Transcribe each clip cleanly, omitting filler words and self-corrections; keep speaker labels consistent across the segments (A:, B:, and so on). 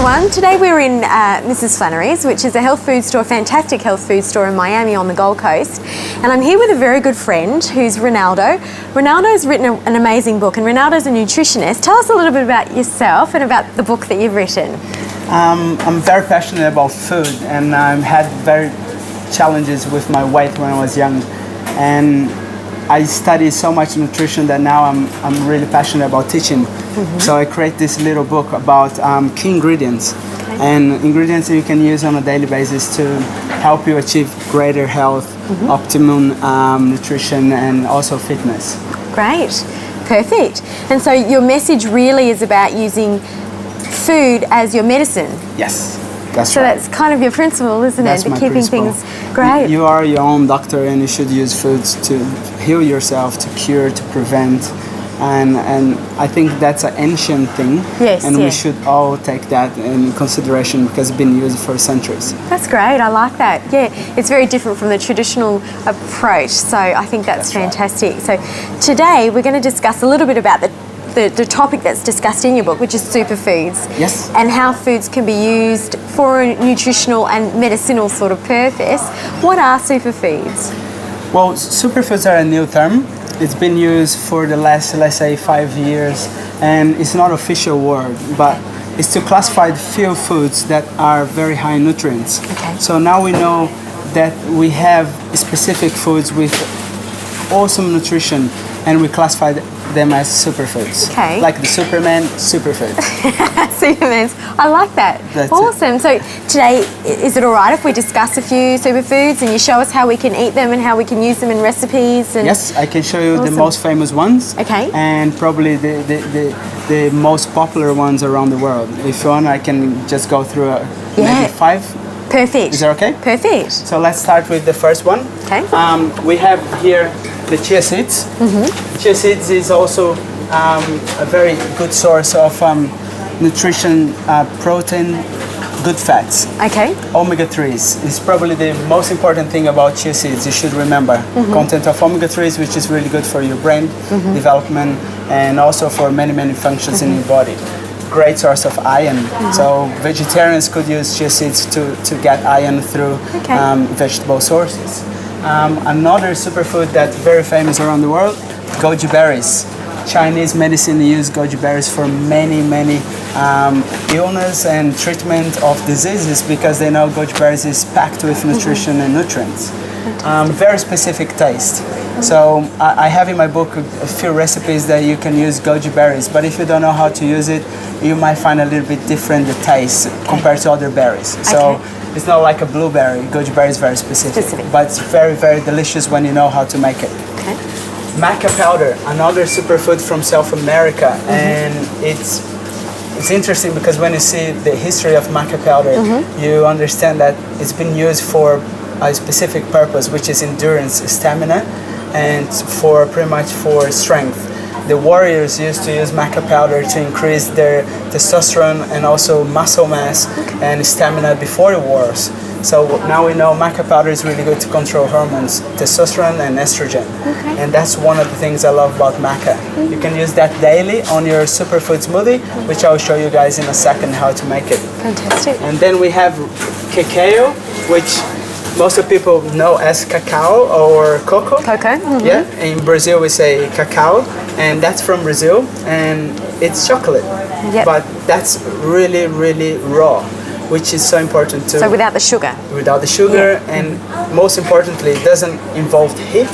A: everyone. Today we're in Mrs. Flannery's, which is a health food store, fantastic health food store in Miami on the Gold Coast. And I'm here with a very good friend who's Ronaldo. Ronaldo's written an amazing book, and Ronaldo's a nutritionist. Tell us a little bit about yourself and about the book that you've written.
B: I'm very passionate about food, and I had very challenges with my weight when I was young. And I studied so much nutrition that now I'm really passionate about teaching. So I create this little book about key ingredients and ingredients that you can use on a daily basis to help you achieve greater health, optimum nutrition, and also fitness.
A: Great, perfect. And so your message really is about using food as your medicine.
B: Yes, that's
A: so
B: right.
A: That's kind of your principle, isn't
B: That's
A: it?
B: my
A: Keeping
B: principle.
A: things great.
B: You are your own doctor, and you should use foods to heal yourself, to cure, to prevent. And I think that's an ancient thing,
A: Yes,
B: and
A: yeah.
B: we should all take that in consideration because it's been used for centuries.
A: That's great, I like that. Yeah, it's very different from the traditional approach, so I think that's fantastic. So today we're going to discuss a little bit about the topic that's discussed in your book, which is superfoods.
B: Yes.
A: And how foods can be used for a nutritional and medicinal sort of purpose. What are superfoods?
B: Well, superfoods are a new term. It's been used for the last, let's say, 5 years, and it's not an official word, but it's to classify the few foods that are very high in nutrients.
A: Okay.
B: So now we know that we have specific foods with awesome nutrition, and we classify them as superfoods.
A: Okay.
B: Like the Superman superfood.
A: Supermans. I like that.
B: That's
A: awesome. So today, is it all right if we discuss a few superfoods and you show us how we can eat them and how we can use them in recipes? And
B: Yes, I can show you the
A: Awesome.
B: most famous ones.
A: Okay.
B: And probably the most popular ones around the world. If you want, I can just go through
A: Yeah.
B: maybe 5.
A: Perfect.
B: Is that okay?
A: Perfect.
B: So let's start with the first one.
A: Okay.
B: We have here the chia seeds. Chia seeds is also a very good source of nutrition, protein, good fats.
A: Okay.
B: Omega-3s is probably the most important thing about chia seeds. You should remember content of omega-3s, which is really good for your brain development and also for many functions in your body. Great source of iron. So vegetarians could use chia seeds to get iron through vegetable sources. Another superfood that's very famous around the world, goji berries. Chinese medicine use goji berries for many illness and treatment of diseases because they know goji berries is packed with nutrition and nutrients. Very specific taste. So I have in my book a few recipes that you can use goji berries, but if you don't know how to use it, you might find a little bit different the taste compared to other berries. So it's not like a blueberry. Goji berry is very specific. But it's very delicious when you know how to make it.
A: Okay.
B: Maca powder, another superfood from South America, and it's interesting because when you see the history of maca powder, you understand that it's been used for a specific purpose, which is endurance, stamina, and for pretty much for strength. The warriors used to use maca powder to increase their testosterone and also muscle mass and stamina before the wars. So now we know maca powder is really good to control hormones, testosterone and estrogen. And that's one of the things I love about maca. You can use that daily on your superfood smoothie, which I'll show you guys in a second how to make it.
A: Fantastic.
B: And then we have cacao, which most of people know as cacao or cocoa.
A: Cocoa.
B: Yeah, in Brazil we say cacao, and that's from Brazil, and it's chocolate.
A: Yep.
B: But that's really raw, which is so important too.
A: So without the sugar.
B: Without the sugar, and most importantly, it doesn't involve heat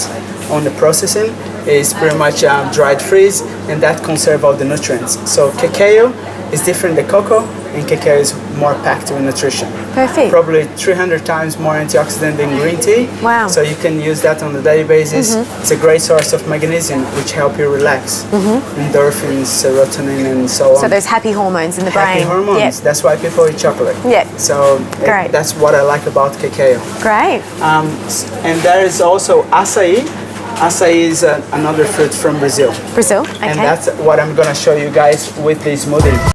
B: on the processing. It's pretty much dried freeze, and that conserves all the nutrients. So cacao is different than cocoa, and cacao is more packed with nutrition.
A: Perfect.
B: Probably 300 times more antioxidant than green tea.
A: Wow.
B: So you can use that on a daily basis. It's a great source of magnesium, which help you relax. Endorphins, serotonin, and so on.
A: So those happy hormones in the brain.
B: Happy hormones.
A: Yep.
B: That's why people eat chocolate.
A: Yep.
B: So
A: Great.
B: that's what I like about cacao.
A: Great.
B: And there is also acai. Acai is another fruit from Brazil.
A: Brazil. Okay.
B: And that's what I'm going to show you guys with this smoothie.